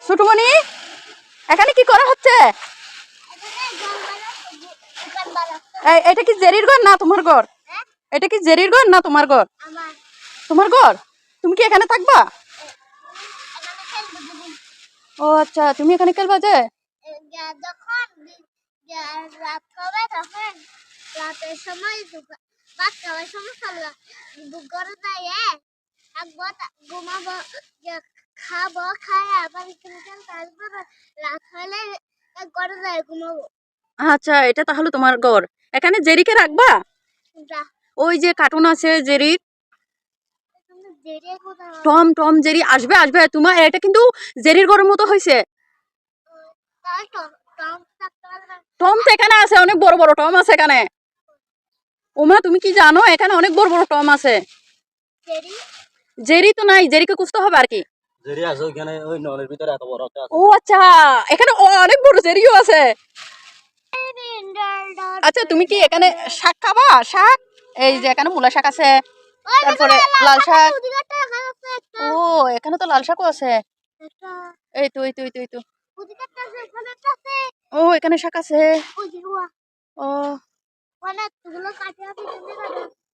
ছোটমণি, এখানে কি করা হচ্ছে? এটা কি জেরির ঘর না তোমার ঘর? এটা কি জেরির ঘর না তোমার ঘর? তোমার ঘর। তুমি কি এখানে থাকবা? ও আচ্ছা, তুমি এখানে খেলবা যে? যখন রাত হবে তখন রাতের সময় ভাত খাওয়ার সময় ঘরে যাই থাকবো ঘুমাবো খাবো খাই আবার তারপর রাত হলে ঘরে যাই ঘুমাবো। আচ্ছা, এটা তাহলে তোমার ঘর। এখানে জেরিকে রাখবা? ওই যে কার্টুন আছে জেরির, টম টম জেরি আসবে আসবে। তোমার এটা কিন্তু জেরির ঘরের মতো হয়েছে। টম তো এখানে আছে, অনেক বড় বড় টম আছে এখানে। ওমা, তুমি কি জানো এখানে অনেক বড় বড় টম আছে? জেরি তো নাই, জেরিকে খুঁজতে হবে আর কি। জেরি আছে ওইখানে, ওই নলের ভিতরে এত বড় একটা আছে। ও আচ্ছা, এখানে অনেক বড় জেরিও আছে। আচ্ছা, তুমি কি এখানে শাক খাবা? শাক এই যে এখানে মূলা শাক আছে, তারপরে লাল শাক। ও, এখানে তো লাল শাকও আছে। এই তো এই তো এই তো এই তো। ও, এখানে শাক আছে। ও